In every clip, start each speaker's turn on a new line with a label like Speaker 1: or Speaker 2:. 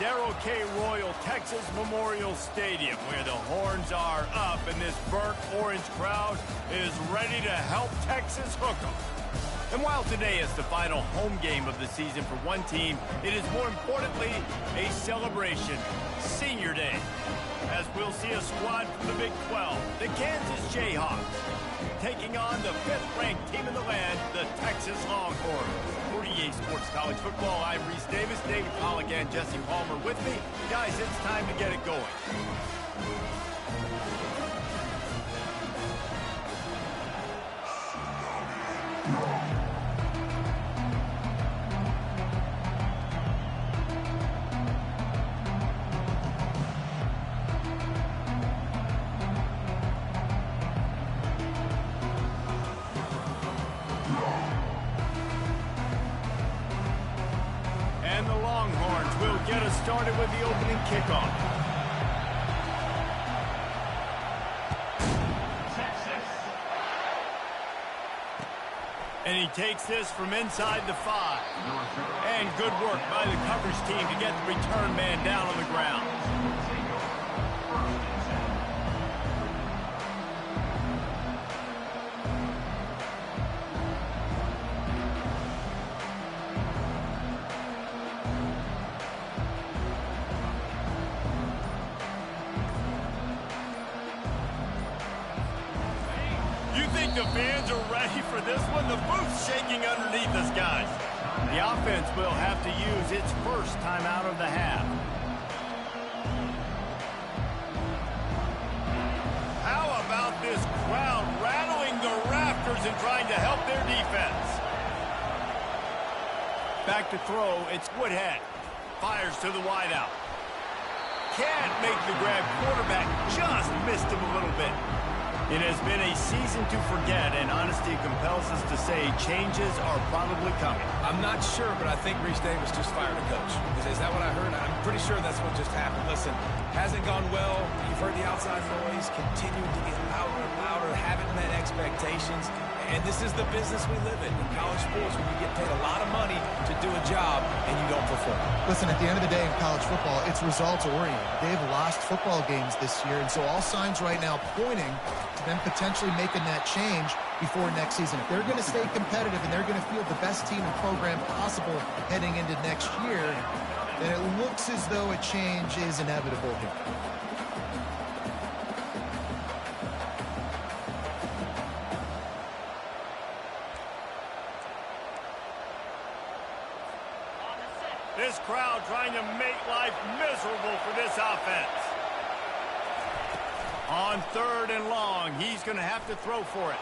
Speaker 1: Darrell K. Royal Texas Memorial Stadium, where the horns are up and this burnt orange crowd is ready to help Texas hook 'em. And while today is the final home game of the season for one team, it is more importantly a celebration, Senior Day, as we'll see a squad from the Big 12, the Kansas Jayhawks, taking on the 5th-ranked team in the land, the Texas Longhorns. For EA Sports College Football, I'm Reese Davis, David Pollack, and Jesse Palmer with me. Guys, it's time to get it going. And the Longhorns will get us started with the opening kickoff. And he takes this from inside the 5. And good work by the coverage team to get the return man down on the ground. You think the fans are ready for this one? The booth's shaking underneath us, guys. The offense will have to use its first time out of the half. How about this crowd rattling the rafters and trying to help their defense? Back to throw, it's Woodhead. Fires to the wideout. Can't make the grab. Quarterback just missed him a little bit. It has been a season to forget, and honesty compels us to say changes are probably coming.
Speaker 2: I'm not sure, but I think Reese Davis just fired a coach. Is that what I heard? I'm pretty sure that's what just happened. Listen, hasn't gone well. You've heard the outside noise, continuing to get louder and louder, haven't met expectations. And this is the business we live in college sports, where you get paid a lot of money to do a job and you don't perform.
Speaker 3: Listen, at the end of the day in college football, it's results-oriented. They've lost football games this year, and so all signs right now pointing to them potentially making that change before next season. If they're going to stay competitive and they're going to field the best team and program possible heading into next year, then it looks as though a change is inevitable here.
Speaker 1: This crowd trying to make life miserable for this offense. On 3rd and long, he's going to have to throw for it.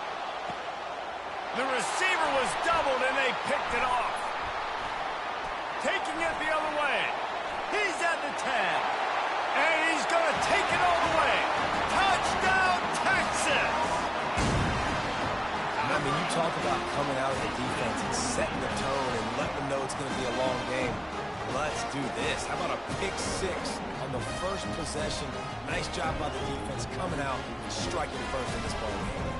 Speaker 1: The receiver was doubled, and they picked it off. Taking it the other way. He's at the 10. And he's going to take it all the way. Touchdown, Texas!
Speaker 2: I mean, you talk about coming out of the defense and setting the tone and letting them know it's going to be a long game. Let's do this. How about a pick 6 on the first possession? Nice job by the defense coming out and striking first in this ball game.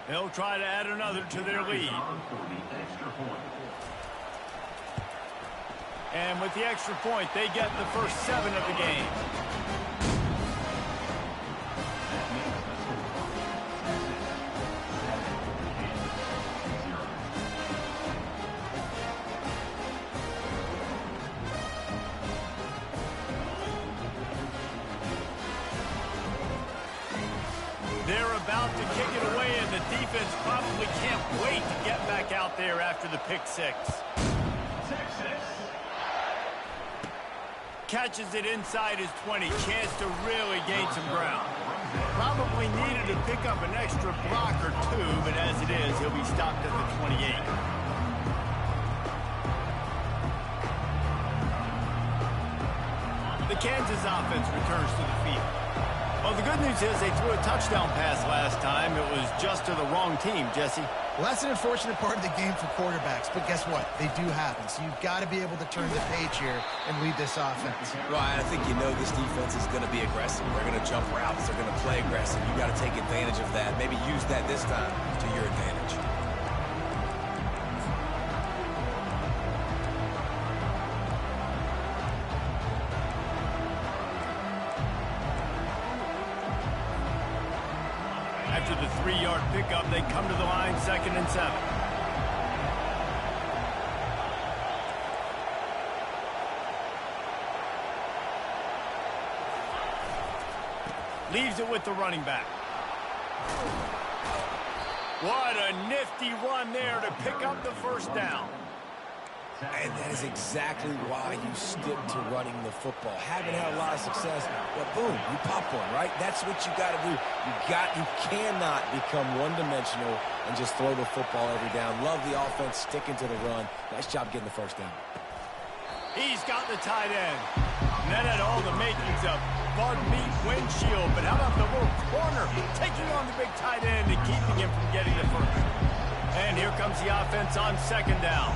Speaker 1: They'll try to add another to their lead. And with the extra point, they get the first 7 of the game. They're about to kick it away, and the defense probably can't wait to get back out there after the pick 6. Catches it inside his 20. Chance to really gain some ground. Probably needed to pick up an extra block or 2, but as it is, he'll be stopped at the 28. The Kansas offense returns to the field. Well, the good news is they threw a touchdown pass last time. It was just to the wrong team, Jesse.
Speaker 3: Well, that's an unfortunate part of the game for quarterbacks, but guess what? They do happen, so you've got to be able to turn the page here and lead this offense.
Speaker 2: Ryan, I think you know this defense is going to be aggressive. They're going to jump routes. They're going to play aggressive. You got to take advantage of that. Maybe use that this time to your advantage.
Speaker 1: After the 3-yard pickup, they come to the line, 2nd and 7. Leaves it with the running back. What a nifty run there to pick up the first down.
Speaker 2: And that is exactly why you stick to running the football. Haven't had a lot of success, but boom, you pop one, right? That's what you got to do. You cannot become one-dimensional and just throw the football every down. Love the offense sticking to the run. Nice job getting the first down.
Speaker 1: He's got the tight end. And that had all the makings of bug meat windshield. But how about the little corner taking on the big tight end and keeping him from getting the first? And here comes the offense on 2nd down.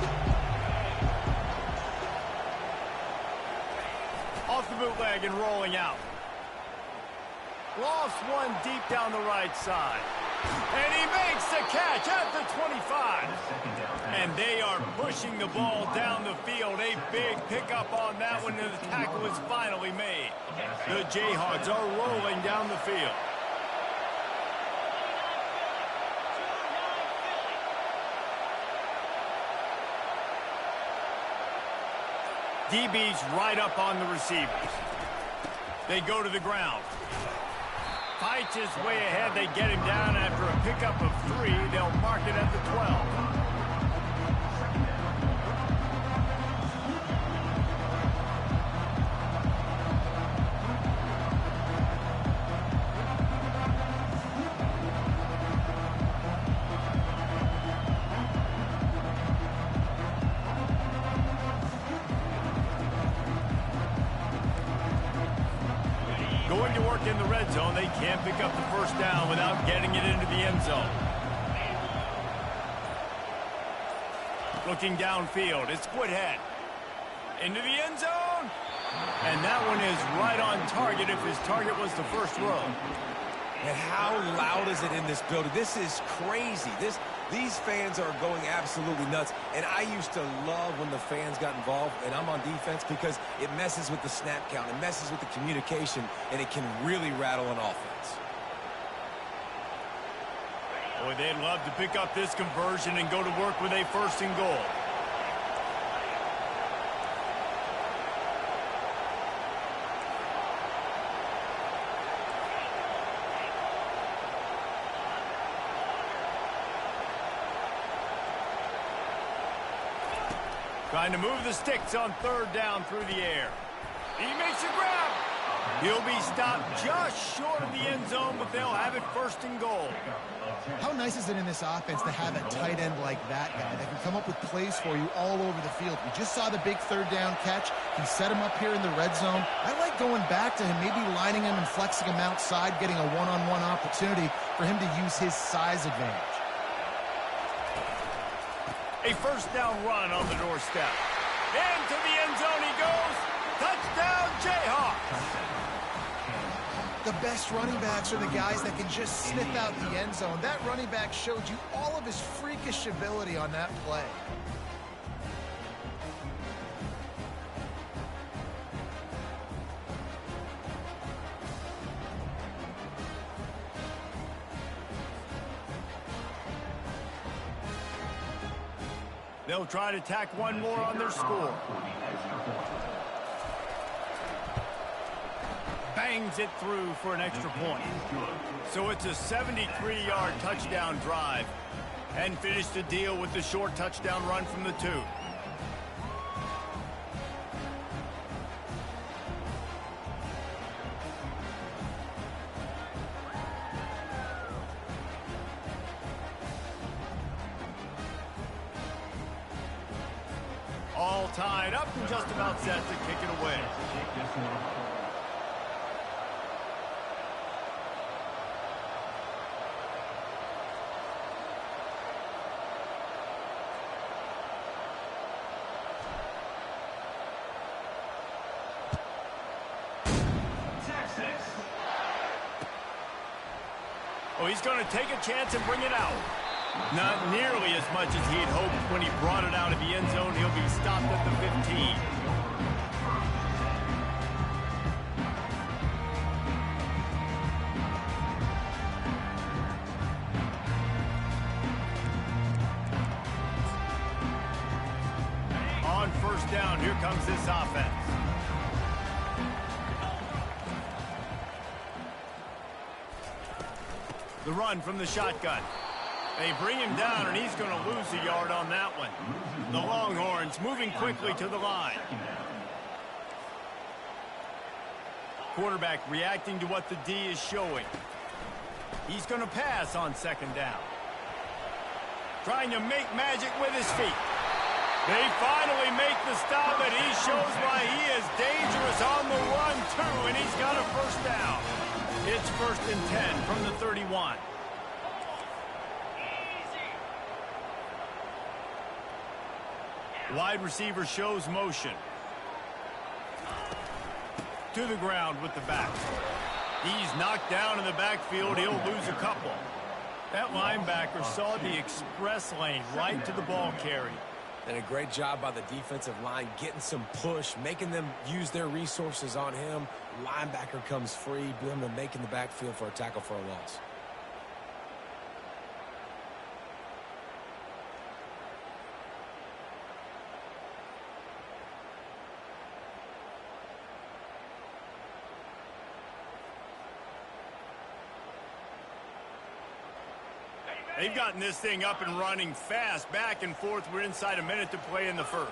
Speaker 1: Off the bootleg and rolling out. Lost one deep down the right side. And he makes the catch at the 25. And they are pushing the ball down the field. A big pickup on that one, and the tackle is finally made. The Jayhawks are rolling down the field. DB's right up on the receivers. They go to the ground. Fights his way ahead. They get him down after a pickup of 3. They'll mark it at the 12. Going to work in the red zone. They can't pick up the first down without getting it into the end zone. Looking downfield, it's Woodhead. Into the end zone. And that one is right on target if his target was the first row.
Speaker 2: And how loud is it in this building? This is crazy. These fans are going absolutely nuts. And I used to love when the fans got involved, and I'm on defense, because it messes with the snap count. It messes with the communication, and it can really rattle an offense.
Speaker 1: Boy, they'd love to pick up this conversion and go to work with a 1st and goal. Trying to move the sticks on 3rd down through the air. He makes a grab. He'll be stopped just short of the end zone, but they'll have it 1st and goal.
Speaker 3: How nice is it in this offense to have a tight end like that guy that can come up with plays for you all over the field? We just saw the big 3rd down catch. He set him up here in the red zone. I like going back to him, maybe lining him and flexing him outside, getting a one-on-one opportunity for him to use his size advantage.
Speaker 1: A 1st down run on the doorstep. Into the end zone he goes. Touchdown, Jayhawks.
Speaker 3: The best running backs are the guys that can just sniff out the end zone. That running back showed you all of his freakish ability on that play.
Speaker 1: They'll try to tack one more on their score. Bangs it through for an extra point. So it's a 73-yard touchdown drive. And finish the deal with the short touchdown run from the 2. All tied up and just about set to kick it away. Oh, he's going to take a chance and bring it out. Not nearly as much as he'd hoped when he brought it out of the end zone. He'll be stopped at the 15. On first down, here comes this offense. The run from the shotgun. They bring him down, and he's going to lose a yard on that one. The Longhorns moving quickly to the line. Quarterback reacting to what the D is showing. He's going to pass on second down. Trying to make magic with his feet. They finally make the stop, and he shows why he is dangerous on the run, too, and he's got a first down. It's 1st and 10 from the 31. Wide receiver shows motion. To the ground with the back. He's knocked down in the backfield. He'll lose a couple. That linebacker saw the express lane right to the ball carrier.
Speaker 2: And a great job by the defensive line getting some push, making them use their resources on him. Linebacker comes free, them and making the backfield for a tackle for a loss.
Speaker 1: They've gotten this thing up and running fast, back and forth. We're inside a minute to play in the first.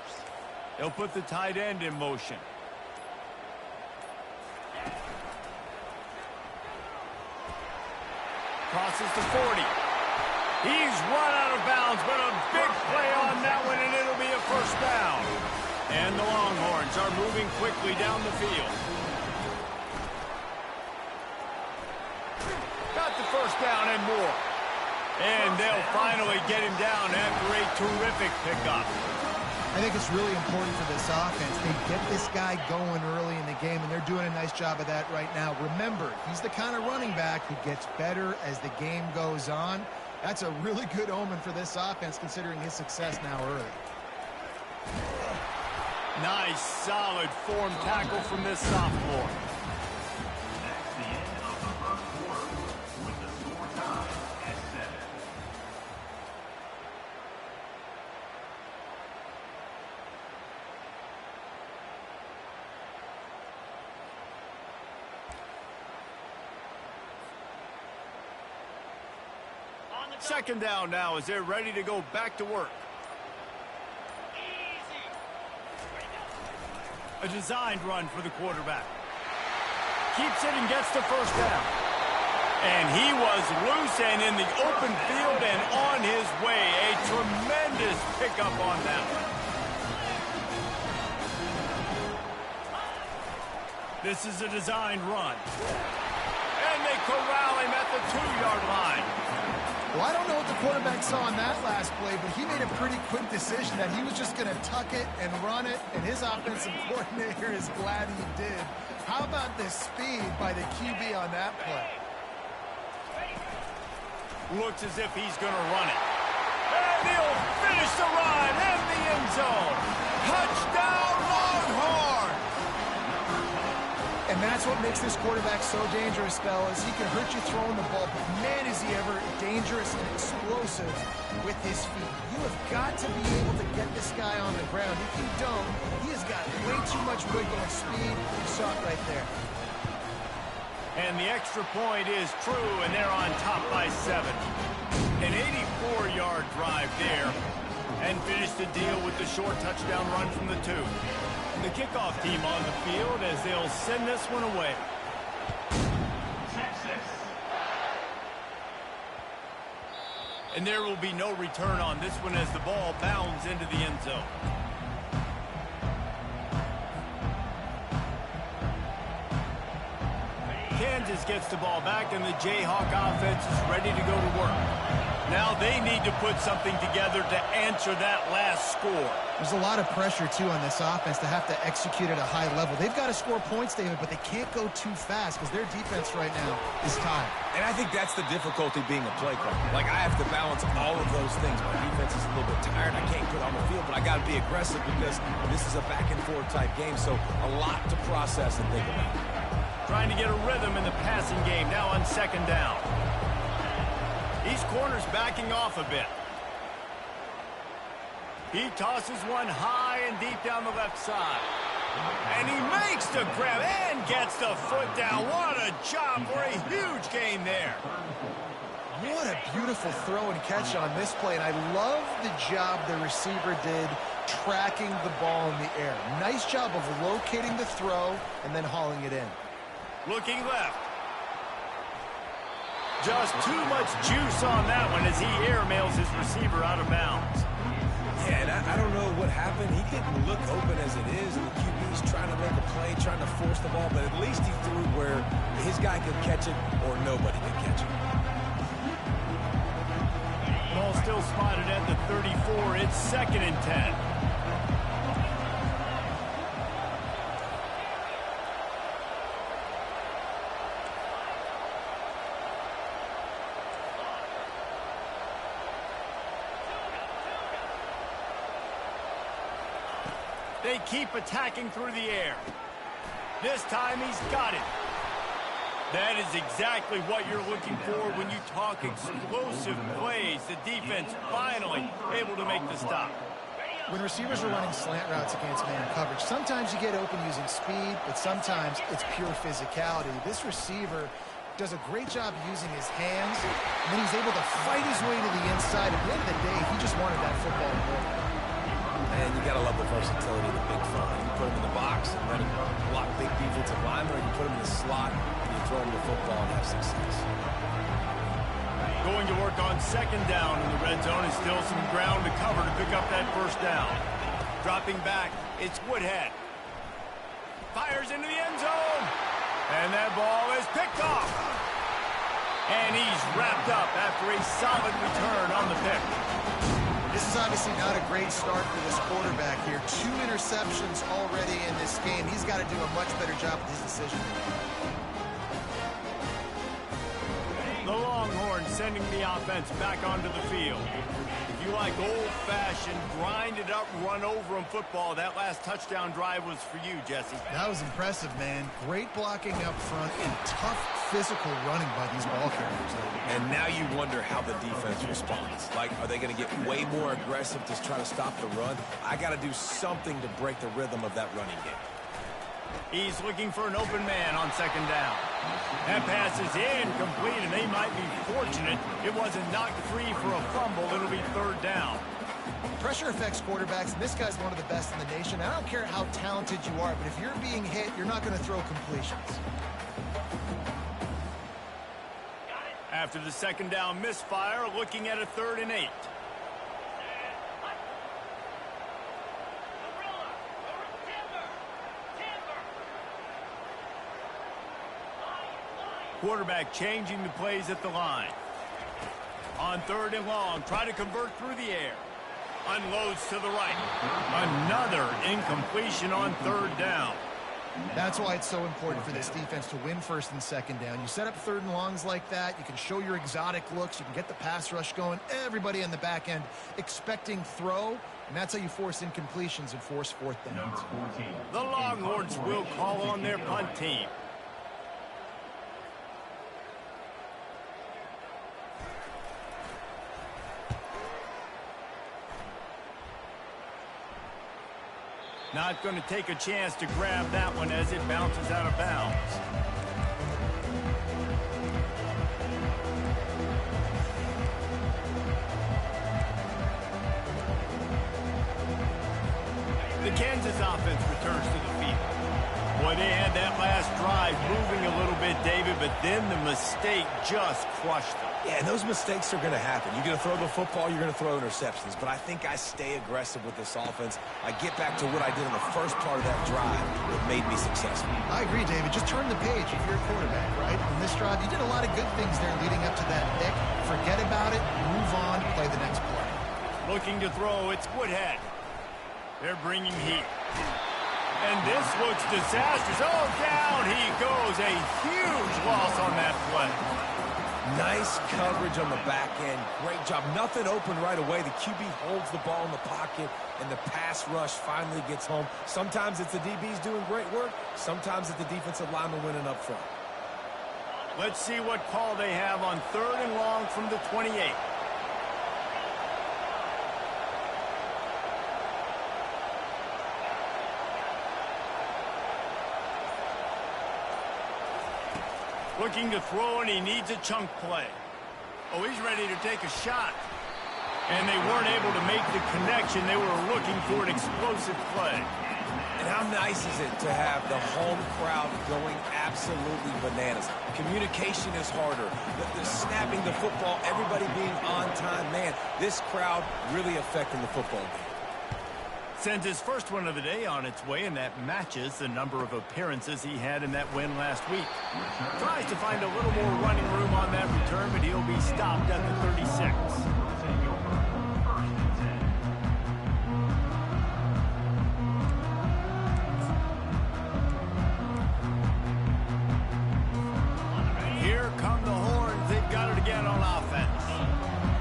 Speaker 1: They'll put the tight end in motion. Crosses the 40. He's run out of bounds, but a big play on that one, and it'll be a first down. And the Longhorns are moving quickly down the field. Got the first down and more. And they'll finally get him down after a terrific pickup.
Speaker 3: I think it's really important for this offense. They get this guy going early in the game, and they're doing a nice job of that right now. Remember, he's the kind of running back who gets better as the game goes on. That's a really good omen for this offense, considering his success now early.
Speaker 1: Nice, solid form tackle from this sophomore. Second down now as they're ready to go back to work. A designed run for the quarterback. Keeps it and gets the first down. And he was loose and in the open field and on his way. A tremendous pickup on that one. This is a designed run. And they corral him at the 2-yard line.
Speaker 3: Well, I don't know what the quarterback saw on that last play, but he made a pretty quick decision that he was just going to tuck it and run it, and his offensive coordinator is glad he did. How about the speed by the QB on that play?
Speaker 1: Looks as if he's going to run it. And he'll finish the run in the end zone. Touchdown, Longhorn!
Speaker 3: And that's what makes this quarterback so dangerous, fellas. He can hurt you throwing the ball, but man, is he ever dangerous and explosive with his feet. You have got to be able to get this guy on the ground. If you don't, he has got way too much wiggle and speed. You saw it right there.
Speaker 1: And the extra point is true, and they're on top by 7. An 84-yard drive there, and finish the deal with the short touchdown run from the 2. The kickoff team on the field as they'll send this one away. And there will be no return on this one as the ball bounds into the end zone. Kansas gets the ball back, and the Jayhawk offense is ready to go to work. Now they need to put something together to answer that last score.
Speaker 3: There's a lot of pressure, too, on this offense to have to execute at a high level. They've got to score points, David, but they can't go too fast because their defense right now is tired.
Speaker 2: And I think that's the difficulty being a play caller. Like, I have to balance all of those things. My defense is a little bit tired. I can't put on the field, but I got to be aggressive because this is a back-and-forth type game, so a lot to process and think about.
Speaker 1: Trying to get a rhythm in the passing game now on second down. These corners backing off a bit. He tosses one high and deep down the left side. And he makes the grab and gets the foot down. What a job for a huge gain there.
Speaker 3: What a beautiful throw and catch on this play. And I love the job the receiver did tracking the ball in the air. Nice job of locating the throw and then hauling it in.
Speaker 1: Looking left. Just too much juice on that one as he airmails his receiver out of bounds.
Speaker 2: Yeah, and I don't know what happened. He didn't look open as it is, and the QB's trying to make a play, trying to force the ball, but at least he threw where his guy could catch it or nobody could catch it.
Speaker 1: Ball still spotted at the 34. It's 2nd and 10. They keep attacking through the air. This time he's got it. That is exactly what you're looking for when you talk explosive plays. The defense finally able to make the stop.
Speaker 3: When receivers are running slant routes against man coverage, sometimes you get open using speed, but sometimes it's pure physicality. This receiver does a great job using his hands, and then he's able to fight his way to the inside. At the end of the day, he just wanted that football more.
Speaker 2: And you got to love the versatility of the big fella. You put him in the box and let him block big defensive linemen, or you put him in the slot and you throw him the football and have success.
Speaker 1: Going to work on second down in the red zone. Is still some ground to cover to pick up that first down. Dropping back, it's Woodhead. Fires into the end zone. And that ball is picked off. And he's wrapped up after a solid return on the pick.
Speaker 3: This is obviously not a great start for this quarterback here. 2 interceptions already in this game. He's got to do a much better job with his decision.
Speaker 1: The Longhorns sending the offense back onto the field. If you like old-fashioned, grind-it-up, run-over-'em football, that last touchdown drive was for you, Jesse.
Speaker 3: That was impressive, man. Great blocking up front and tough physical running by these ball carriers.
Speaker 2: And now you wonder how the defense responds. Like, are they going to get way more aggressive to try to stop the run? I got to do something to break the rhythm of that running game.
Speaker 1: He's looking for an open man on second down. That pass is incomplete, and they might be fortunate it wasn't knocked free for a fumble. It'll be 3rd down.
Speaker 3: Pressure affects quarterbacks, and this guy's one of the best in the nation. I don't care how talented you are, but if you're being hit, you're not going to throw completions.
Speaker 1: After the second down misfire, looking at a 3rd and 8. Quarterback changing the plays at the line. On 3rd and long, try to convert through the air. Unloads to the right. Another incompletion on 3rd down.
Speaker 3: That's why it's so important for this defense to win 1st and 2nd down. You set up 3rd and longs like that. You can show your exotic looks. You can get the pass rush going. Everybody in the back end expecting throw. And that's how you force incompletions and force 4th downs.
Speaker 1: The Longhorns will call on their punt team. Not going to take a chance to grab that one as it bounces out of bounds. The Kansas offense returns to the field. Boy, they had that last drive moving a little bit, David, but then the mistake just crushed them.
Speaker 2: Yeah, and those mistakes are going to happen. You're going to throw the football, you're going to throw interceptions. But I think I stay aggressive with this offense. I get back to what I did in the first part of that drive that made me successful.
Speaker 3: I agree, David. Just turn the page if you're a quarterback, right? In this drive, you did a lot of good things there leading up to that pick. Forget about it, move on, play the next play.
Speaker 1: Looking to throw, it's Woodhead. They're bringing heat. And this looks disastrous. Oh, down he goes. A huge loss on that play.
Speaker 2: Nice coverage on the back end. Great job. Nothing open right away. The QB holds the ball in the pocket, and the pass rush finally gets home. Sometimes it's the DBs doing great work. Sometimes it's the defensive lineman winning up front.
Speaker 1: Let's see what call they have on 3rd and long from the 28. Looking to throw, and he needs a chunk play. Oh, he's ready to take a shot. And they weren't able to make the connection. They were looking for an explosive play.
Speaker 2: And how nice is it to have the home crowd going absolutely bananas? Communication is harder. The snapping the football, everybody being on time. Man, this crowd really affecting the football game.
Speaker 1: Sends his first one of the day on its way, and that matches the number of appearances he had in that win last week. Tries to find a little more running room on that return, but he'll be stopped at the 36. Here come the Horns. They've got it again on offense.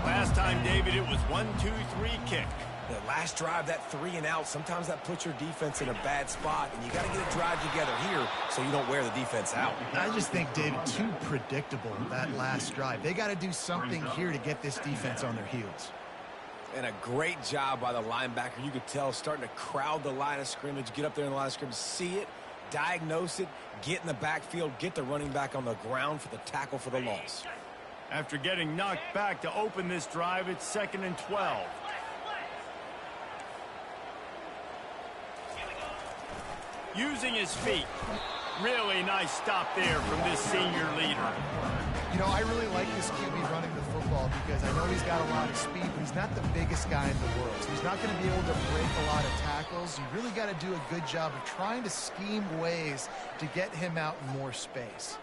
Speaker 1: Last time, David, it was 1-2-3 kick.
Speaker 2: The last drive, that 3 and out, sometimes that puts your defense in a bad spot, and you got to get a drive together here so you don't wear the defense out.
Speaker 3: I just think, David, too predictable that last drive. They got to do something here to get this defense on their heels.
Speaker 2: And a great job by the linebacker. You could tell starting to crowd the line of scrimmage, get up there in the line of scrimmage, see it, diagnose it, get in the backfield, get the running back on the ground for the tackle for the loss.
Speaker 1: After getting knocked back to open this drive, it's 2nd and 12. Using his feet. Really nice stop there from this senior leader.
Speaker 3: You know, I really like this QB running the football because I know he's got a lot of speed, but he's not the biggest guy in the world. So he's not going to be able to break a lot of tackles. You really got to do a good job of trying to scheme ways to get him out in more space.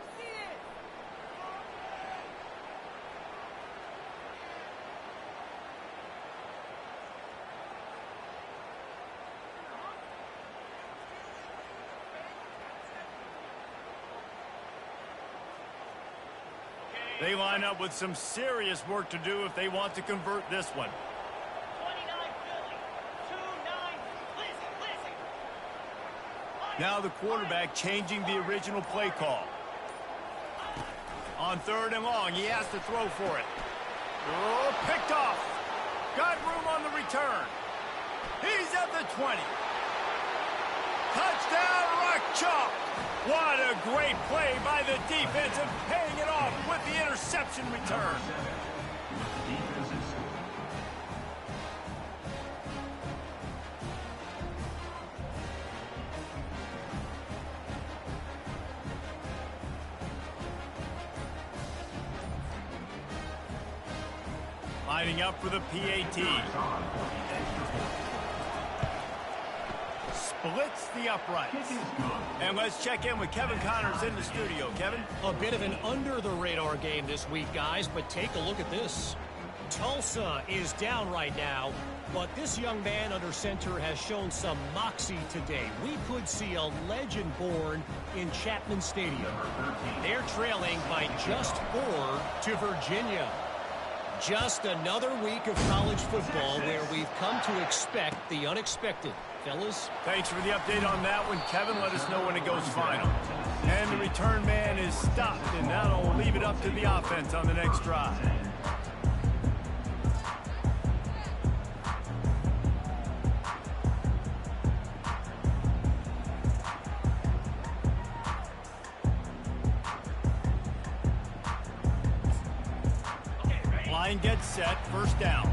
Speaker 1: They line up with some serious work to do if they want to convert this one.
Speaker 4: 29 Philly, 2-9,
Speaker 1: Now the quarterback changing the original play call. On 3rd and long, he has to throw for it. Oh, picked off. Got room on the return. He's at the 20. Touchdown, Rock Chalk. What a great play by the defense and paying it off with the interception return. Lining up for the PAT. Splits the uprights. And let's check in with Kevin Connors in the studio. Kevin?
Speaker 5: A bit of an under-the-radar game this week, guys, but take a look at this. Tulsa is down right now, but this young man under center has shown some moxie today. We could see a legend born in Chapman Stadium. They're trailing by just 4 to Virginia. Just another week of college football where we've come to expect the unexpected. Fellas?
Speaker 1: Thanks for the update on that one, Kevin. Let us know when it goes final. And the return man is stopped, and that'll leave it up to the offense on the next drive. Line gets set, 1st down.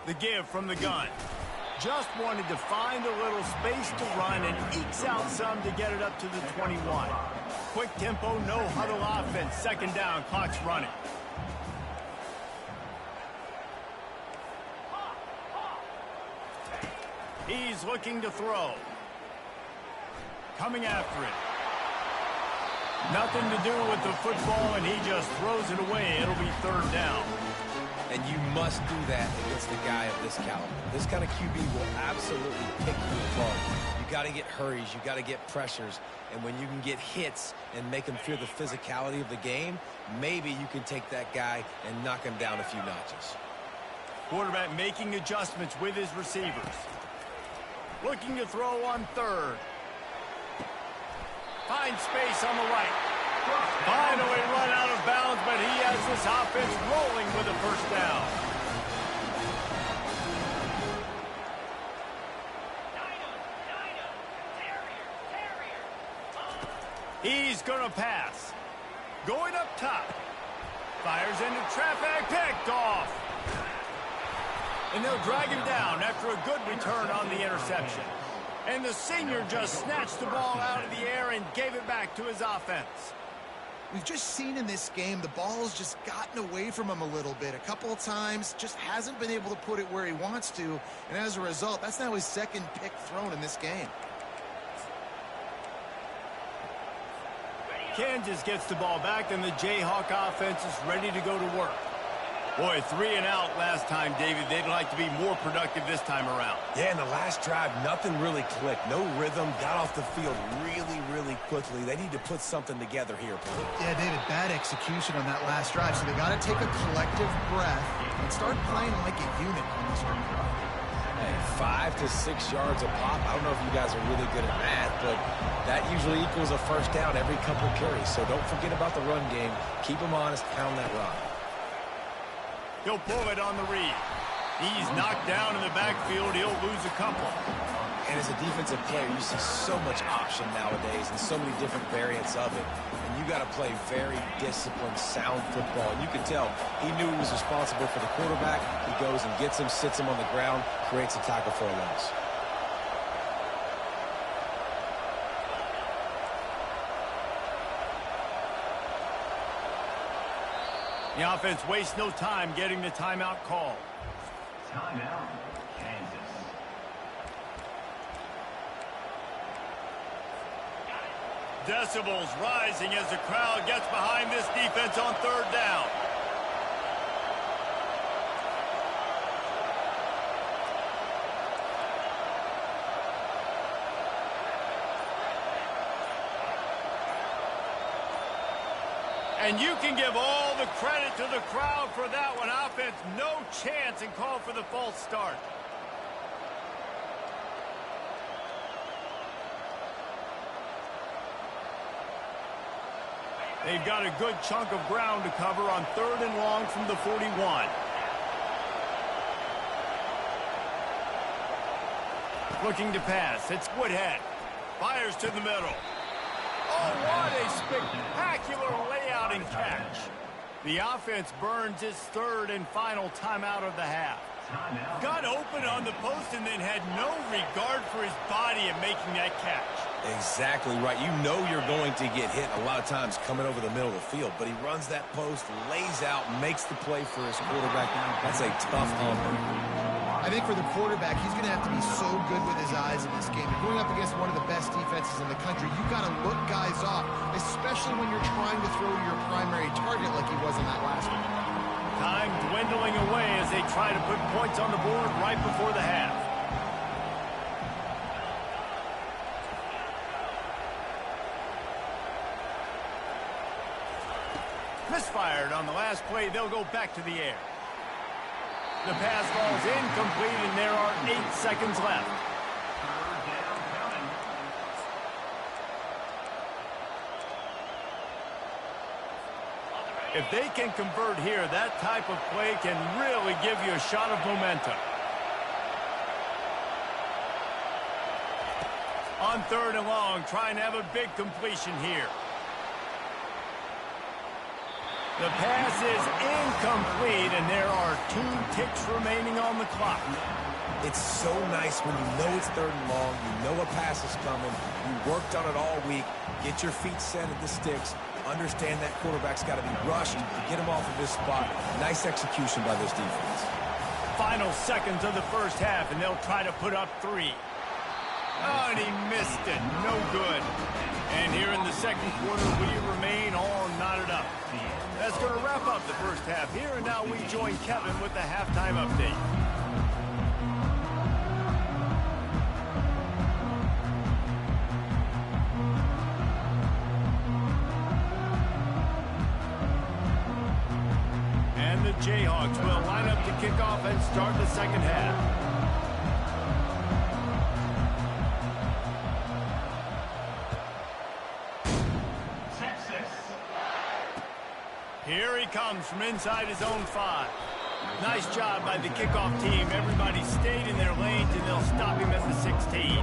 Speaker 1: The give from the gun. Just wanted to find a little space to run and ekes out some to get it up to the 21. Quick tempo, no huddle offense. 2nd down, clock's running. He's looking to throw. Coming after it. Nothing to do with the football, and he just throws it away. It'll be third down.
Speaker 2: And you must do that against a guy of this caliber. This kind of QB will absolutely pick you apart. You got to get hurries. You got to get pressures. And when you can get hits and make him feel the physicality of the game, maybe you can take that guy and knock him down a few notches.
Speaker 1: Quarterback making adjustments with his receivers. Looking to throw on third. Finds space on the right. Finally run out of bounds, but he has this offense rolling with a first down. He's going to pass. Going up top. Fires into traffic. Picked off. And they'll drag him down after a good return on the interception. And the senior just snatched the ball out of the air and gave it back to his offense.
Speaker 3: We've just seen in this game the ball has just gotten away from him a little bit. A couple of times, just hasn't been able to put it where he wants to. And as a result, that's now his second pick thrown in this game.
Speaker 1: Kansas gets the ball back, and the Jayhawk offense is ready to go to work. Boy, 3 and out last time, David. They'd like to be more productive this time around.
Speaker 2: Yeah, in the last drive, nothing really clicked. No rhythm. Got off the field really quickly. They need to put something together here, Paul.
Speaker 3: Yeah, David, bad execution on that last drive. So they got to take a collective breath and start playing like a unit on this one.
Speaker 2: Hey, 5 to 6 yards a pop. I don't know if you guys are really good at math, but that usually equals a first down every couple carries. So don't forget about the run game. Keep them honest. Pound that rock.
Speaker 1: He'll pull it on the read. He's knocked down in the backfield. He'll lose a couple.
Speaker 2: And as a defensive player, you see so much option nowadays and so many different variants of it. And you got to play very disciplined, sound football. And you can tell he knew he was responsible for the quarterback. He goes and gets him, sits him on the ground, creates a tackle for a loss.
Speaker 1: The offense wastes no time getting the timeout call.
Speaker 4: Timeout, Kansas.
Speaker 1: Decibels rising as the crowd gets behind this defense on third down. And you can give all the credit to the crowd for that one. Offense, no chance, and call for the false start. They've got a good chunk of ground to cover on third and long from the 41. Looking to pass. It's Woodhead. Fires to the middle. Oh, what a spectacular layout and catch. The offense burns its third and final timeout of the half. Got open on the post and then had no regard for his body in making that catch.
Speaker 2: Exactly right. You know you're going to get hit a lot of times coming over the middle of the field, but he runs that post, lays out, makes the play for his quarterback. That's a tough number.
Speaker 3: I think for the quarterback, he's going to have to be so good with his eyes in this game. You're going up against one of the best defenses in the country. You've got to look guys off, especially when you're trying to throw to your primary target like he was in that last one.
Speaker 1: Time dwindling away as they try to put points on the board right before the half. Misfired on the last play. They'll go back to the air. The pass falls incomplete, and there are 8 seconds left. If they can convert here, that type of play can really give you a shot of momentum. On third and long, trying to have a big completion here. The pass is incomplete, and there are 2 ticks remaining on the clock.
Speaker 2: It's so nice when you know it's third and long, you know a pass is coming, you worked on it all week, get your feet set at the sticks, understand that quarterback's got to be rushed to get him off of this spot. Nice execution by this defense.
Speaker 1: final seconds of the first half, and they'll try to put up 3. Oh, and he missed it. No good. And here in the second quarter, we remain all knotted up. That's going to wrap up the first half here, and now we join Kevin with the halftime update. And the Jayhawks will line up to kick off and start the second half. Here he comes from inside his own 5. Nice job by the kickoff team. Everybody stayed in their lanes, and they'll stop him at the 16.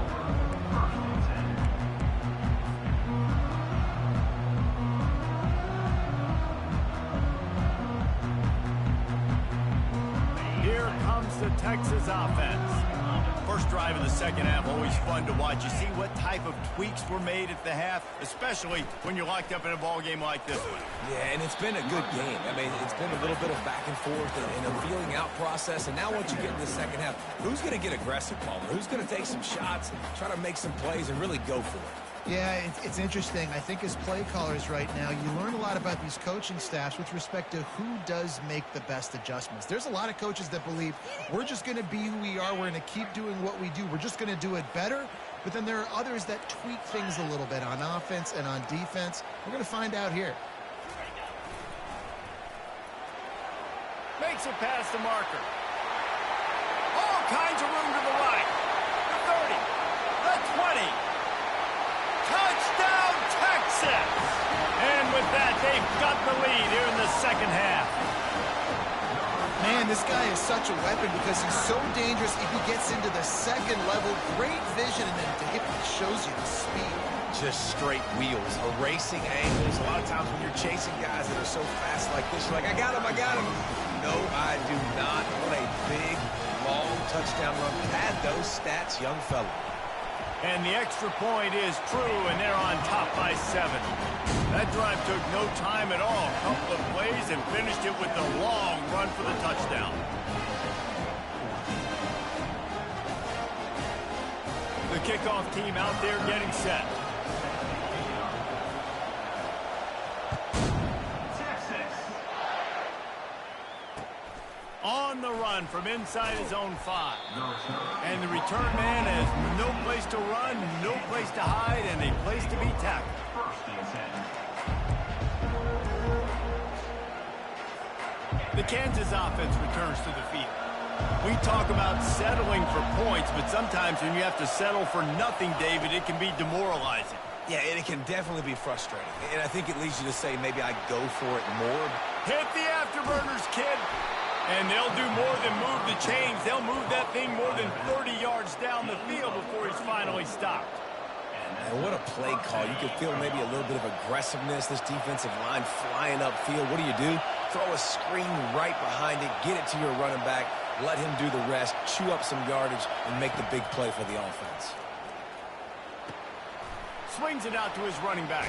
Speaker 1: Here comes the Texas offense. First drive of the second half, always fun to watch. You see what type of tweaks were made at the half, especially when you're locked up in a ball game like this one.
Speaker 2: Yeah, and it's been a good game. I mean, it's been a little bit of back and forth and a feeling out process. And now once you get in the second half, who's going to get aggressive, Palmer? Who's going to take some shots, try to make some plays, and really go for it?
Speaker 3: Yeah, it's interesting. I think as play callers right now, you learn a lot about these coaching staffs with respect to who does make the best adjustments. There's a lot of coaches that believe we're just going to be who we are. We're going to keep doing what we do. We're just going to do it better. But then there are others that tweak things a little bit on offense and on defense. We're going to find out here.
Speaker 1: Makes it past the marker. All kinds of room to the right. The 30. The 20. Touchdown, Texas! And with that, they've got the lead here in the second half.
Speaker 3: Man, this guy is such a weapon because he's so dangerous if he gets into the second level. Great vision, and then it shows you the speed.
Speaker 2: Just straight wheels, erasing angles. A lot of times when you're chasing guys that are so fast like this, you're like, I got him, I got him. No, I do not. What a big, long touchdown run. Pad those stats, young fella.
Speaker 1: And the extra point is true, and they're on top by 7. That drive took no time at all. A couple of plays and finished it with a long run for the touchdown. The kickoff team out there getting set. On the run from inside his own 5. And the return man has no place to run, no place to hide, and a place to be tackled. The Kansas offense returns to the field. We talk about settling for points, but sometimes when you have to settle for nothing, David, it can be demoralizing.
Speaker 2: Yeah, and it can definitely be frustrating. And I think it leads you to say maybe I go for it more.
Speaker 1: Hit the afterburners, kid. And they'll do more than move the chains. They'll move that thing more than 30 yards down the field before he's finally stopped.
Speaker 2: And what a play call. You can feel maybe a little bit of aggressiveness. This defensive line flying upfield. What do? Throw a screen right behind it. Get it to your running back. Let him do the rest. Chew up some yardage and make the big play for the offense.
Speaker 1: Swings it out to his running back.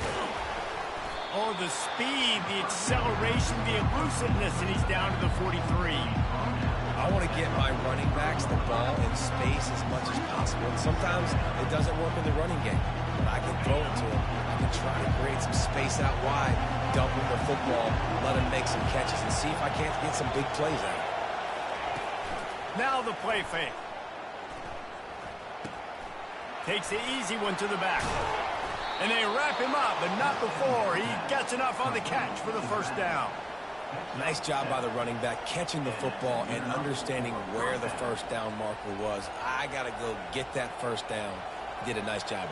Speaker 1: Oh, the speed, the acceleration, the elusiveness, and he's down to the 43.
Speaker 2: I want to get my running backs the ball in space as much as possible. And sometimes it doesn't work in the running game. But I can throw it to him. I can try to create some space out wide, dump him the football, let him make some catches, and see if I can't get some big plays out of it.
Speaker 1: Now the play fake. Takes the easy one to the back. And they wrap him up, but not before he gets enough on the catch for the first down.
Speaker 2: Nice job by the running back, catching the football and understanding where the first down marker was. I got to go get that first down. Did a nice job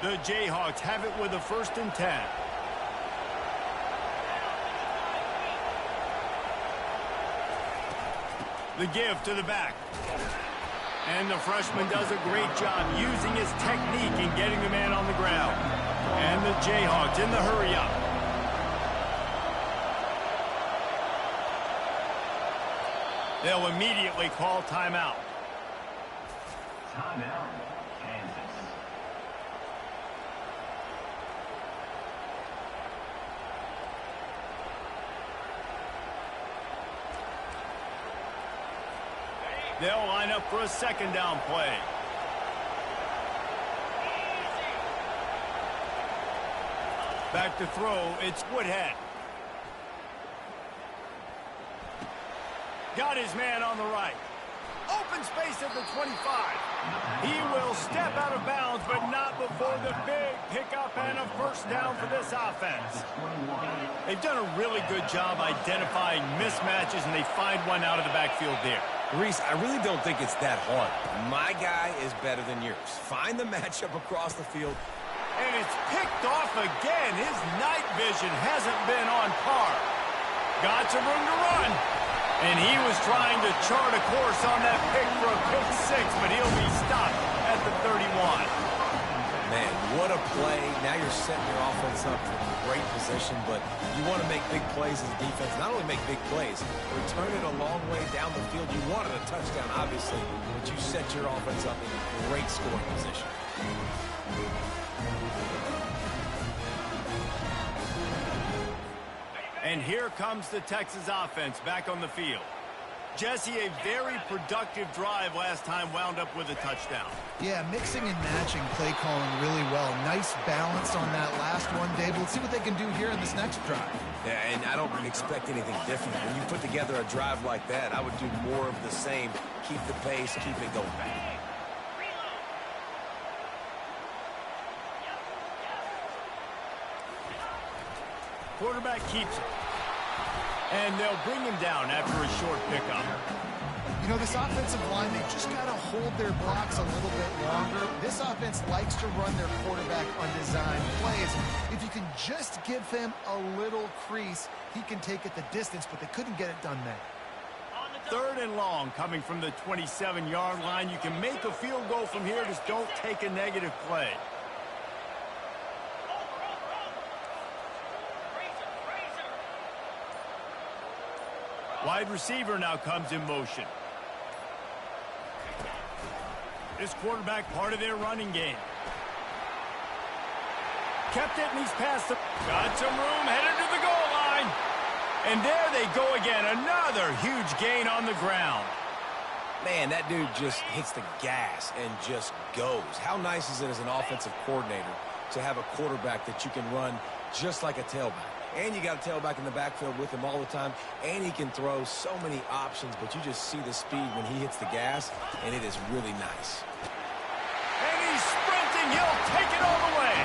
Speaker 2: of it.
Speaker 1: The Jayhawks have it with a 1st and 10. The give to the back. And the freshman does a great job using his technique and getting the man on the ground. And the Jayhawks in the hurry-up. They'll immediately call timeout.
Speaker 4: Timeout, Kansas.
Speaker 1: They'll line up for a second down play. Back to throw, it's Woodhead. Got his man on the right. Open space at the 25. He will step out of bounds, but not before the big pickup and a first down for this offense. They've done a really good job identifying mismatches, and they find one out of the backfield there.
Speaker 2: Reese, I really don't think it's that hard. My guy is better than yours. Find the matchup across the field.
Speaker 1: And it's picked off again. His night vision hasn't been on par. Got some room to run. And he was trying to chart a course on that pick for a pick six, but he'll be stopped at the 31.
Speaker 2: Man, what a play. Now you're setting your offense up for a great position, but you want to make big plays as a defense. Not only make big plays, return it a long way down the field. You wanted a touchdown, obviously, but you set your offense up in a great scoring position.
Speaker 1: And here comes the Texas offense back on the field. Jesse, a very productive drive last time wound up with a touchdown.
Speaker 3: Yeah, mixing and matching play calling really well. Nice balance on that last one, David. Let's see what they can do here in this next drive.
Speaker 2: Yeah, and I don't expect anything different. When you put together a drive like that, I would do more of the same. Keep the pace, keep it going back.
Speaker 1: Quarterback keeps it. And they'll bring him down after a short pickup.
Speaker 3: You know, this offensive line, they just got to hold their blocks a little bit longer. This offense likes to run their quarterback on design plays. If you can just give him a little crease, he can take it the distance, but they couldn't get it done there.
Speaker 1: Third and long coming from the 27-yard line. You can make a field goal from here, just don't take a negative play. Wide receiver now comes in motion. This quarterback part of their running game. Kept it and he's past the... Got some room, headed to the goal line. And there they go again. Another huge gain on the ground.
Speaker 2: Man, that dude just hits the gas and just goes. How nice is it as an offensive coordinator to have a quarterback that you can run just like a tailback? And you got a tailback in the backfield with him all the time. And he can throw so many options, but you just see the speed when he hits the gas, and it is really nice.
Speaker 1: And he's sprinting. He'll take it all the way.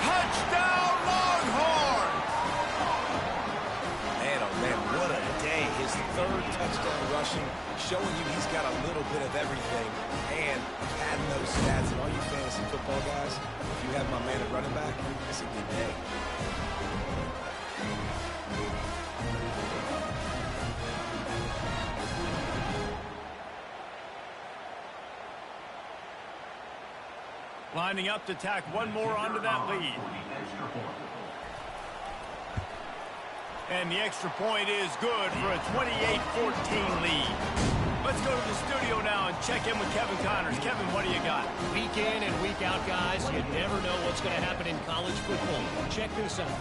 Speaker 1: Touchdown, Longhorn!
Speaker 2: Man, oh man, what a day. His third touchdown rushing, showing you he's got a little bit of everything. And adding those stats, and all you fantasy football guys, if you have my man at running back, it's a good day.
Speaker 1: Lining up to tack one more onto that lead. And the extra point is good for a 28-14 lead. Let's go to the studio now and check in with Kevin Connors. Kevin, what do you got?
Speaker 5: Week in and week out, guys, you never know what's going to happen in college football. Check this out.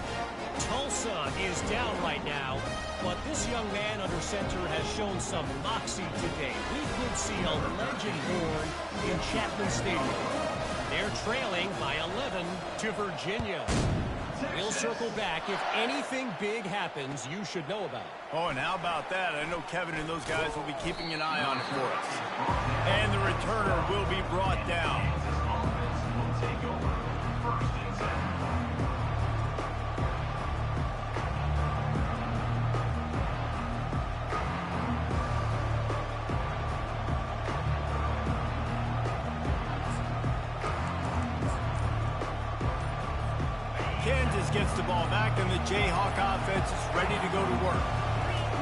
Speaker 5: Tulsa is down right now, but this young man under center has shown some moxie today. We could see a legend born in Chapman Stadium. They're trailing by 11 to Virginia. We'll circle back. If anything big happens, you should know about it.
Speaker 1: Oh, and how about that? I know Kevin and those guys will be keeping an eye on it for us. And the returner will be brought down. Kansas gets the ball back, and the Jayhawk offense is ready to go to work.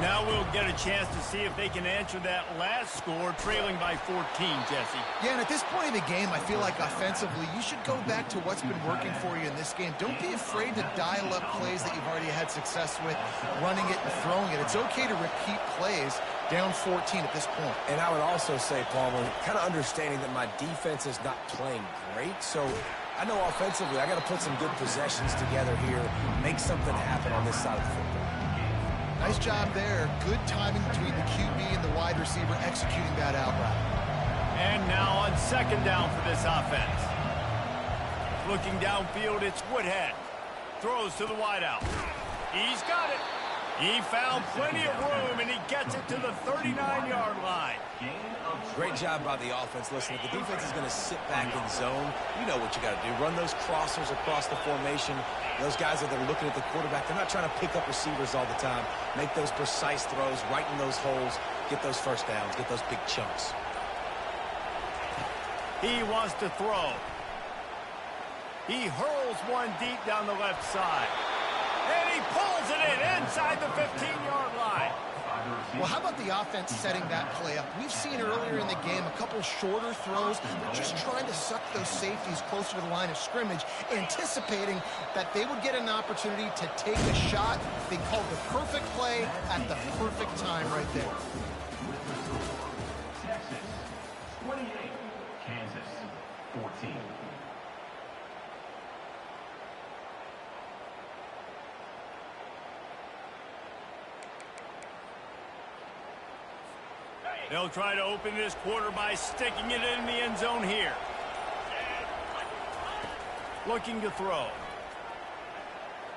Speaker 1: Now we'll get a chance to see if they can answer that last score, trailing by 14, Jesse.
Speaker 3: Yeah, and at this point in the game, I feel like offensively, you should go back to what's been working for you in this game. Don't be afraid to dial up plays that you've already had success with, running it and throwing it. It's okay to repeat plays down 14 at this point.
Speaker 2: And I would also say, Palmer, kind of understanding that my defense is not playing great, so I know offensively I got to put some good possessions together here, make something happen on this side of the football.
Speaker 3: Nice job there. Good timing between the QB and the wide receiver executing that out route.
Speaker 1: And now on second down for this offense. Looking downfield, it's Woodhead. Throws to the wideout. He's got it. He found plenty of room, and he gets it to the 39-yard line.
Speaker 2: Great job by the offense. Listen, if the defense is going to sit back in zone, you know what you got to do. Run those crossers across the formation. Those guys that are looking at the quarterback, they're not trying to pick up receivers all the time. Make those precise throws, right in those holes, get those first downs, get those big chunks.
Speaker 1: He wants to throw. He hurls one deep down the left side. And he pulls it in inside the 15-yard line.
Speaker 3: Well, how about the offense setting that play up? We've seen earlier in the game a couple shorter throws. They're just trying to suck those safeties closer to the line of scrimmage, anticipating that they would get an opportunity to take a shot. They called the perfect play at the perfect time right there.
Speaker 4: Texas 28, Kansas 14.
Speaker 1: They'll try to open this quarter by sticking it in the end zone here. Looking to throw.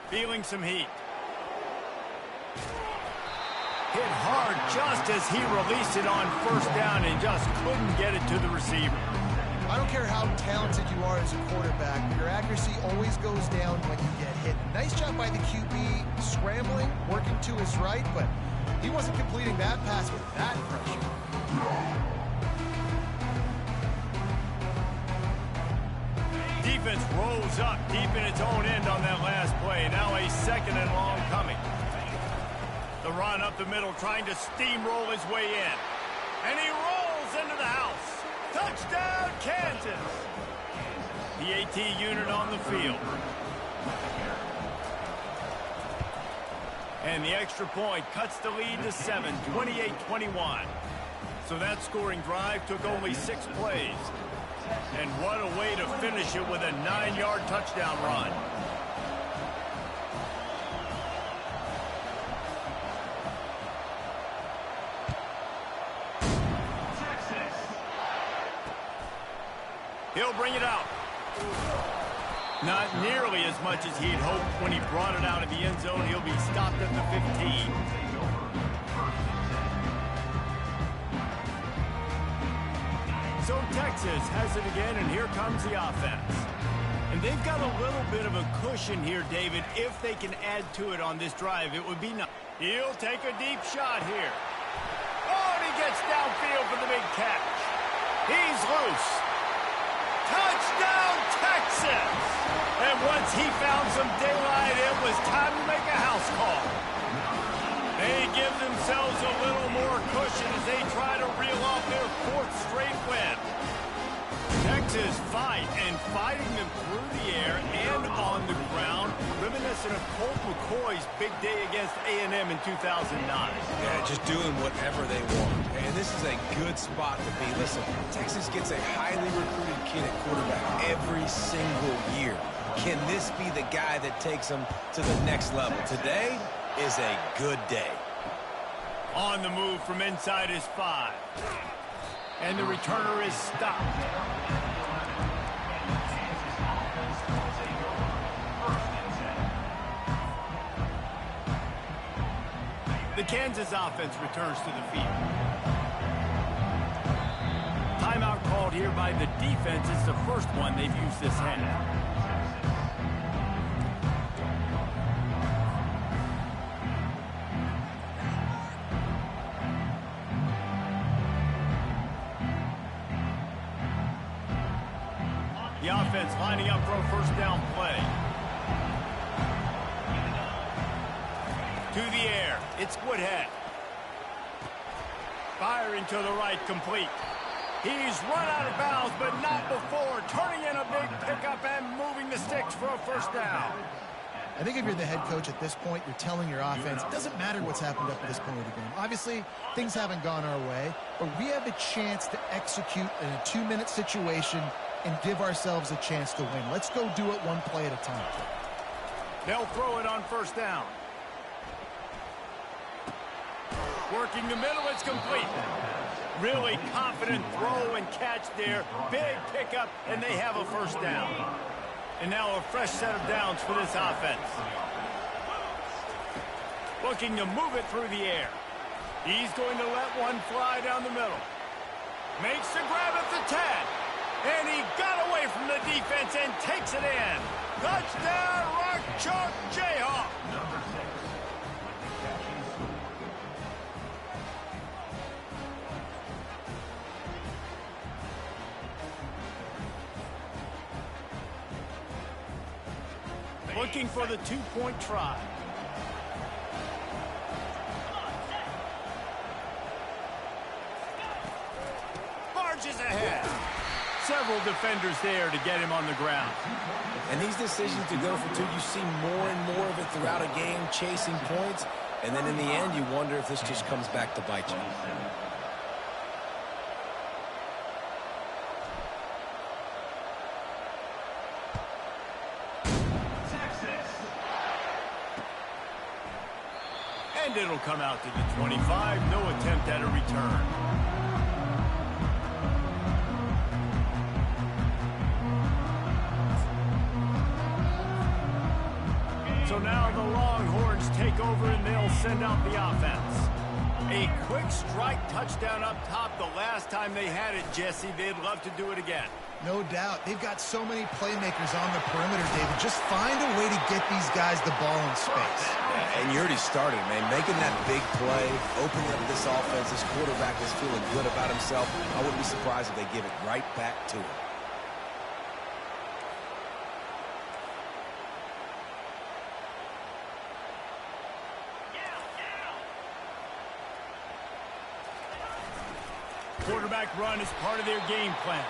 Speaker 1: Feeling some heat. Hit hard just as he released it on first down and just couldn't get it to the receiver.
Speaker 3: I don't care how talented you are as a quarterback, your accuracy always goes down when you get hit. Nice job by the QB scrambling, working to his right, but he wasn't completing that pass with that pressure.
Speaker 1: Defense rolls up deep in its own end on that last play. Now a second and long coming. The run up the middle trying to steamroll his way in. And he rolls into the house. Touchdown, Kansas. The AT unit on the field. And the extra point cuts the lead to 7, 28-21. So that scoring drive took only 6 plays. And what a way to finish it with a 9-yard touchdown run.
Speaker 4: Texas.
Speaker 1: He'll bring it out. Not nearly as much as he'd hoped when he brought it out of the end zone. He'll be stopped at the 15. So Texas has it again, and here comes the offense. And they've got a little bit of a cushion here, David. If they can add to it on this drive, it would be nice. He'll take a deep shot here. Oh, and he gets downfield for the big catch. He's loose. Touchdown, Texas! And once he found some daylight, it was time to make a house call. They give themselves a little more cushion as they try to reel off their 4th straight win. Texas fighting them through the air and on the ground, reminiscent of Colt McCoy's big day against A&M in 2009.
Speaker 2: Yeah, just doing whatever they want. And this is a good spot to be. Listen, Texas gets a highly recruited kid at quarterback every single year. Can this be the guy that takes them to the next level? Today is a good day.
Speaker 1: On the move from inside his 5. And the returner is stopped. The Kansas offense returns to the field. Timeout called here by the defense. It's the first one they've used this half. The offense lining up for a first down play. To the air, it's Woodhead. Firing to the right, complete. He's run out of bounds, but not before turning in a big pickup and moving the sticks for a first down.
Speaker 3: I think if you're the head coach at this point, you're telling your offense, it doesn't matter what's happened up to this point of the game. Obviously, things haven't gone our way, but we have a chance to execute in a 2-minute situation and give ourselves a chance to win. Let's go do it one play at a time.
Speaker 1: They'll throw it on first down. Working the middle, it's complete. Really confident throw and catch there. Big pickup, and they have a first down. And now a fresh set of downs for this offense. Looking to move it through the air. He's going to let one fly down the middle. Makes the grab at the 10. And he got away from the defense and takes it in. Touchdown, Rock Chalk Jayhawk.
Speaker 4: Number 6.
Speaker 1: Looking for the two-point try. Barges ahead. Several defenders there to get him on the ground.
Speaker 2: And these decisions to go for two, you see more and more of it throughout a game, chasing points. And then in the end, you wonder if this just comes back to bite you.
Speaker 1: And it'll come out to the 25. No attempt at a return. So now the Longhorns take over and they'll send out the offense. A quick strike touchdown up top the last time they had it, Jesse. They'd love to do it again.
Speaker 3: No doubt. They've got so many playmakers on the perimeter, David. Just find a way to get these guys the ball in space.
Speaker 2: And you already started, man. Making that big play, opening up this offense. This quarterback is feeling good about himself. I wouldn't be surprised if they give it right back to him.
Speaker 1: Quarterback run is part of their game plan.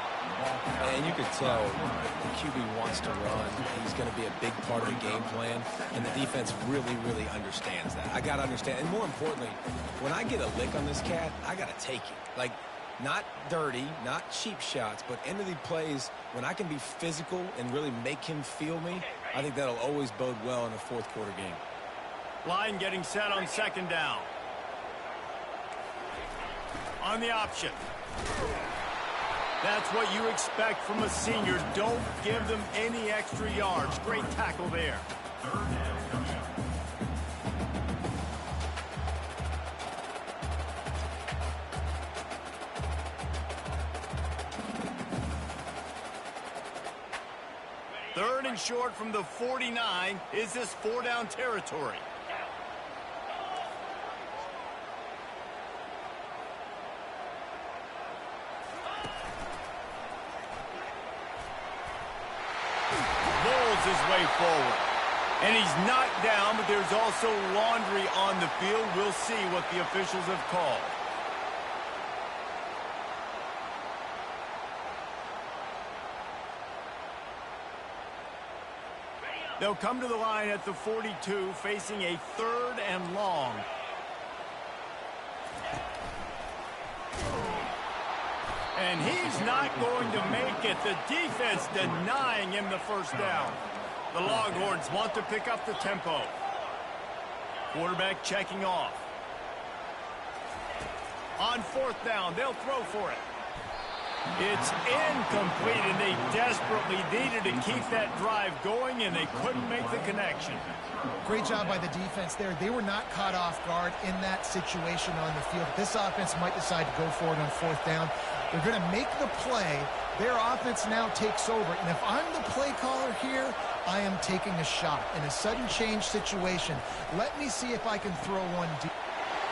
Speaker 2: And you could tell the QB wants to run. He's going to be a big part of the game plan. And the defense really, really understands that. I got to understand. And more importantly, when I get a lick on this cat, I got to take it. Like, not dirty, not cheap shots, but end of the plays, when I can be physical and really make him feel me, I think that'll always bode well in a fourth quarter game.
Speaker 1: Line getting set on second down. On the option. That's what you expect from a senior. Don't give them any extra yards. Great tackle there. Third and short from the 49. Is this four-down territory? His way forward. And he's knocked down, but there's also laundry on the field. We'll see what the officials have called. They'll come to the line at the 42, facing a third and long. And he's not going to make it. The defense denying him the first down. The Longhorns want to pick up the tempo. Quarterback checking off. On fourth down, they'll throw for it. It's incomplete, and they desperately needed to keep that drive going, and they couldn't make the connection.
Speaker 3: Great job by the defense there. They were not caught off guard in that situation on the field. This offense might decide to go for it on fourth down. They're going to make the play. Their offense now takes over. And if I'm the play caller here, I am taking a shot. In a sudden change situation, let me see if I can throw one deep.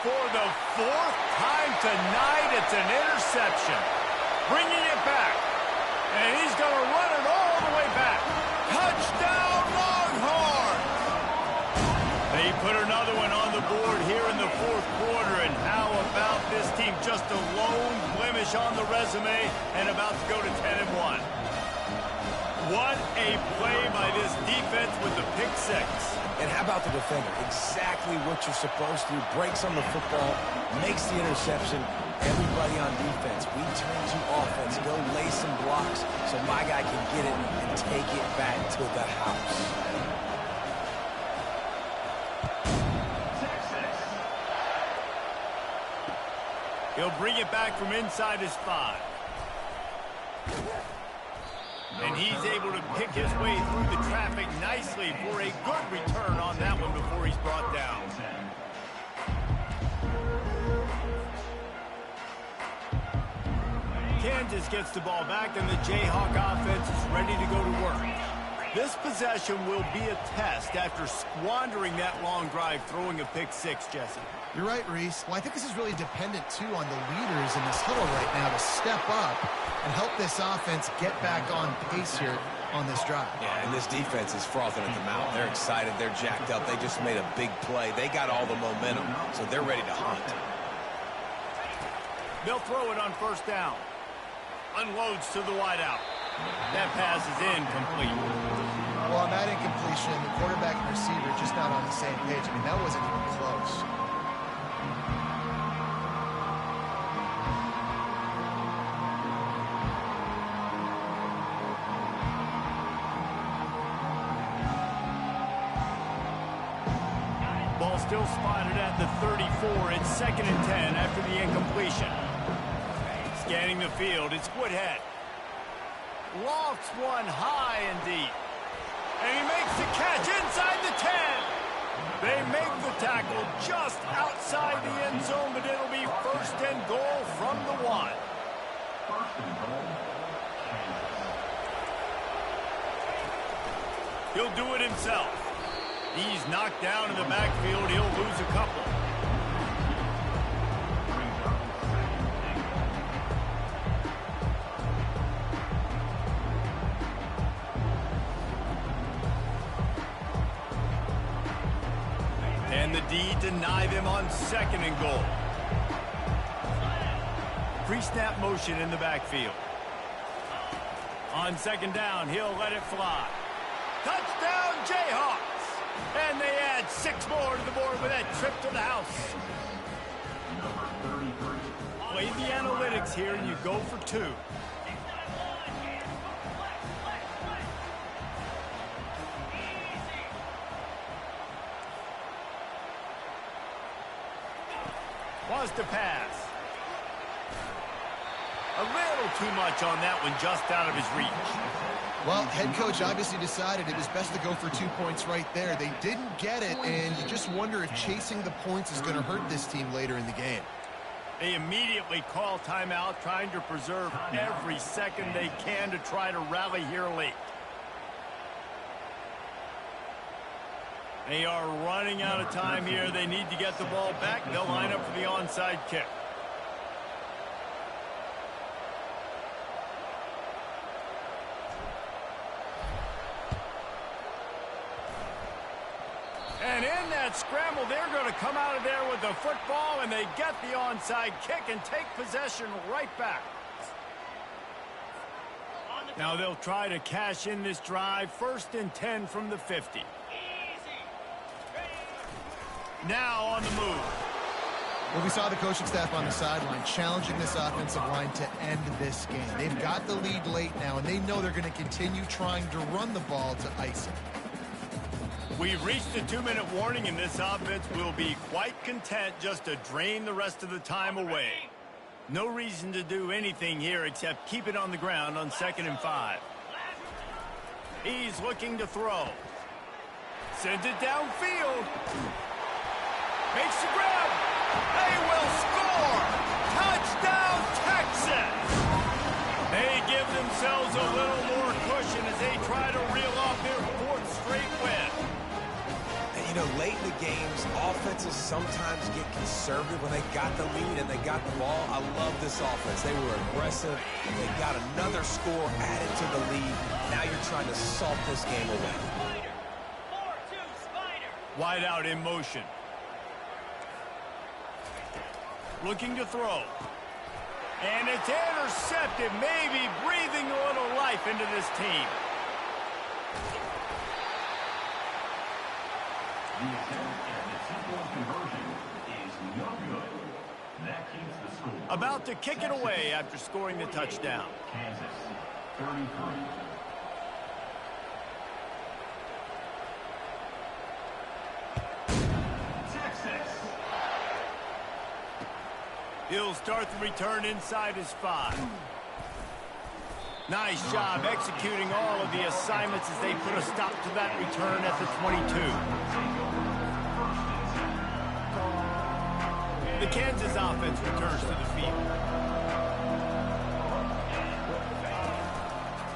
Speaker 1: For the fourth time tonight, it's an interception. Bringing it back. And he's going to run it all the way back. Touchdown, Longhorns! They put another one on the board here in the fourth quarter. And how about this team? Just a lone blemish on the resume and about to go to 10-1. What a play by this defense with the pick six.
Speaker 2: And how about the defender? Exactly what you're supposed to do. Breaks on the football, makes the interception. Everybody on defense, we turn to offense. Go lay some blocks so my guy can get it and take it back to the house.
Speaker 1: He'll bring it back from inside his 5. And he's able to pick his way through the traffic nicely for a good return on that one before he's brought down. Kansas gets the ball back, and the Jayhawk offense is ready to go to work. This possession will be a test after squandering that long drive, throwing a pick 6, Jesse.
Speaker 3: You're right, Reese. Well, I think this is really dependent, too, on the leaders in this huddle right now to step up and help this offense get back on pace here on this drive.
Speaker 2: Yeah, and this defense is frothing at the mouth. They're excited. They're jacked up. They just made a big play. They got all the momentum, so they're ready to hunt.
Speaker 1: They'll throw it on first down. Unloads to the wideout. That pass is incomplete.
Speaker 3: Well, on that incompletion, the quarterback and receiver just not on the same page. I mean, that wasn't even close.
Speaker 1: Ball still spotted at the 34. It's 2nd and 10 after the incompletion. Scanning the field, it's Woodhead. Lofts one high and deep. And he makes the catch inside the 10. They make the tackle just outside the end zone, but it'll be 1st and goal from the 1. He'll do it himself. He's knocked down in the backfield. He'll lose a couple. And the D deny them on 2nd and goal. Pre-snap motion in the backfield. On 2nd down, he'll let it fly. Touchdown, Jayhawks! And they add 6 more to the board with that trip to the house. Play the analytics here, and you go for 2. Wants to pass. A little too much on that one, just out of his reach.
Speaker 3: Well, head coach obviously decided it was best to go for 2 points right there. They didn't get it, and you just wonder if chasing the points is going to hurt this team later in the game.
Speaker 1: They immediately call timeout, trying to preserve every second they can to try to rally here late. They are running out of time here. They need to get the ball back. They'll line up for the onside kick. And in that scramble, they're going to come out of there with the football, and they get the onside kick and take possession right back. Now they'll try to cash in this drive. 1st and 10 from the 50. Now on the move.
Speaker 3: Well, we saw the coaching staff on the sideline challenging this offensive line to end this game. They've got the lead late now, and they know they're going to continue trying to run the ball to ice it.
Speaker 1: We've reached the 2-minute warning, and this offense will be quite content just to drain the rest of the time away. No reason to do anything here except keep it on the ground on 2nd and 5. He's looking to throw. Sends it downfield. Makes the grab. They will score. Touchdown, Texas. They give themselves a little more cushion as they try to reel off their 4th straight win.
Speaker 2: And, you know, late in the games, offenses sometimes get conservative when they got the lead and they got the ball. I love this offense. They were aggressive. They got another score added to the lead. Now you're trying to salt this game away.
Speaker 1: Wide out in motion. Looking to throw. And it's intercepted, maybe breathing a little life into this team.
Speaker 4: The attempt at the 2-point conversion is no good. That keeps the score.
Speaker 1: About to kick it away after scoring the touchdown.
Speaker 4: Kansas, 33.
Speaker 1: He'll start the return inside his 5. Nice job executing all of the assignments as they put a stop to that return at the 22. The Kansas offense returns to the field.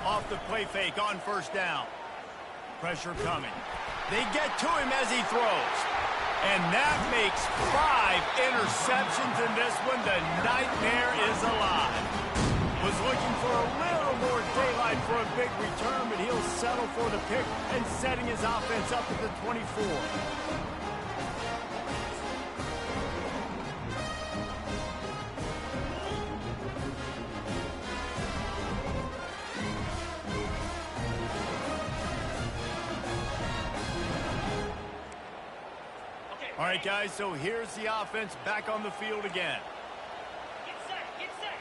Speaker 1: Off the play fake on first down. Pressure coming. They get to him as he throws. And that makes 5 interceptions in this one. The nightmare is alive. Was looking for a little more daylight for a big return, but he'll settle for the pick and setting his offense up at the 24. All right, guys, so here's the offense back on the field again.
Speaker 6: Get set, get set.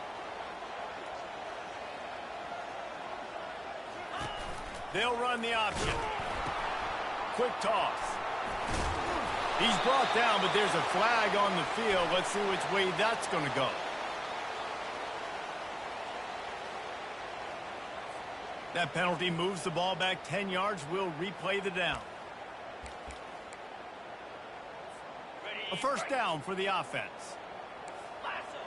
Speaker 1: They'll run the option. Quick toss. He's brought down, but there's a flag on the field. Let's see which way that's going to go. That penalty moves the ball back 10 yards. We'll replay the down. A first down for the offense.
Speaker 6: Lasso,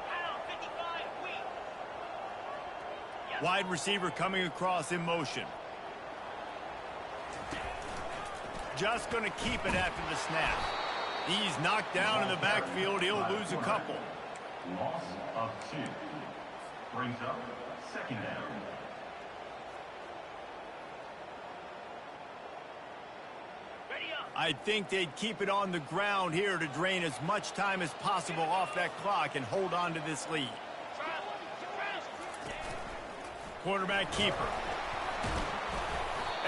Speaker 6: down, 55, weak.
Speaker 1: Wide receiver coming across in motion. Just going to keep it after the snap. He's knocked down in the backfield. He'll lose a couple.
Speaker 4: Loss of 2. Brings up second down.
Speaker 1: I think they'd keep it on the ground here to drain as much time as possible off that clock and hold on to this lead. Quarterback keeper.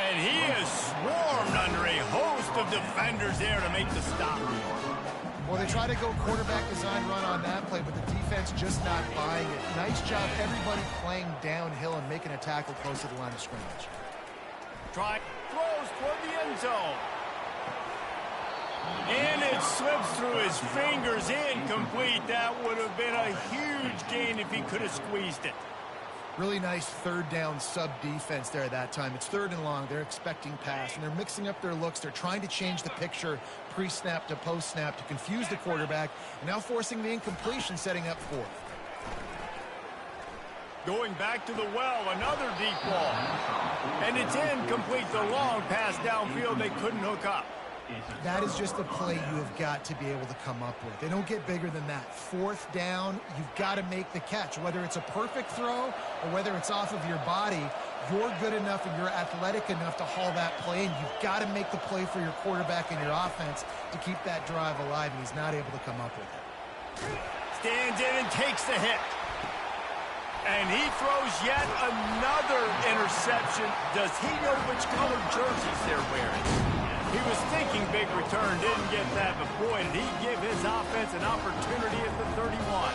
Speaker 1: And he is swarmed under a host of defenders there to make the stop.
Speaker 3: Well, they try to go quarterback design run on that play, but the defense just not buying it. Nice job, everybody playing downhill and making a tackle close to the line of scrimmage.
Speaker 1: Throws toward the end zone. And it slips through his fingers, incomplete. That would have been a huge gain if he could have squeezed it.
Speaker 3: Really nice third down sub-defense there at that time. It's 3rd and long. They're expecting pass, and they're mixing up their looks. They're trying to change the picture pre-snap to post-snap to confuse the quarterback, and now forcing the incompletion, setting up 4th.
Speaker 1: Going back to the well, another deep ball. And it's incomplete. The long pass downfield they couldn't hook up.
Speaker 3: That is just a play you have got to be able to come up with. They don't get bigger than that. 4th down, you've got to make the catch. Whether it's a perfect throw or whether it's off of your body, you're good enough and you're athletic enough to haul that play, and you've got to make the play for your quarterback and your offense to keep that drive alive, and he's not able to come up with it.
Speaker 1: Stands in and takes the hit. And he throws yet another interception. Does he know which color jerseys they're wearing? He was thinking big return, didn't get that, but boy, did he give his offense an opportunity at the 31.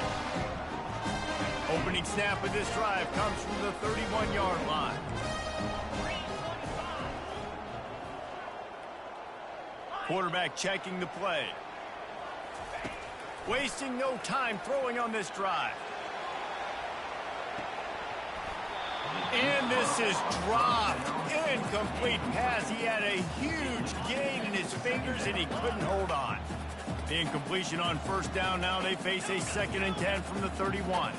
Speaker 1: Opening snap of this drive comes from the 31-yard line. Quarterback checking the play. Wasting no time throwing on this drive. And this is dropped. Incomplete pass. He had a huge gain in his fingers, and he couldn't hold on. The incompletion on first down. Now they face a 2nd and 10 from the 31.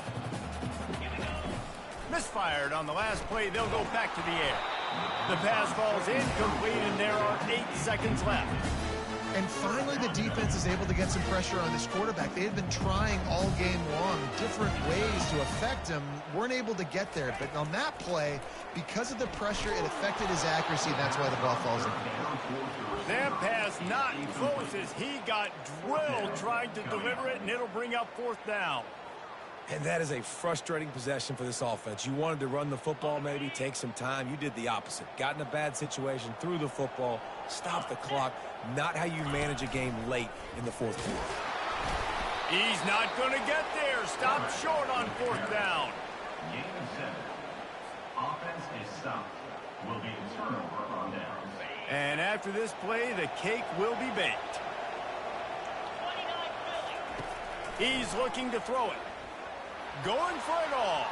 Speaker 1: Misfired on the last play. They'll go back to the air. The pass falls incomplete, and there are 8 seconds left.
Speaker 3: And finally, the defense is able to get some pressure on this quarterback. They had been trying all game long different ways to affect him. Weren't able to get there. But on that play, because of the pressure, it affected his accuracy. That's why the ball falls in.
Speaker 1: That pass not close as he got drilled trying to deliver it, and it'll bring up 4th down.
Speaker 2: And that is a frustrating possession for this offense. You wanted to run the football, maybe take some time. You did the opposite. Got in a bad situation, threw the football, stopped the clock. Not how you manage a game late in the 4th quarter.
Speaker 1: He's not going to get there. Stopped short on 4th down.
Speaker 4: Gain of 7. Offense is stopped. Will be a turnover on down.
Speaker 1: And after this play, the cake will be baked. He's looking to throw it. Going for it all.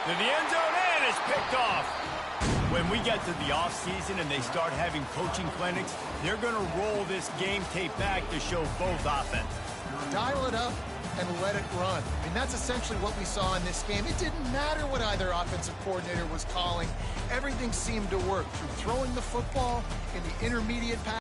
Speaker 1: To the end zone, and it's picked off. When we get to the offseason and they start having coaching clinics, they're going to roll this game tape back to show both offenses.
Speaker 3: Dial it up and let it run. I mean, that's essentially what we saw in this game. It didn't matter what either offensive coordinator was calling. Everything seemed to work through throwing the football in the intermediate pass.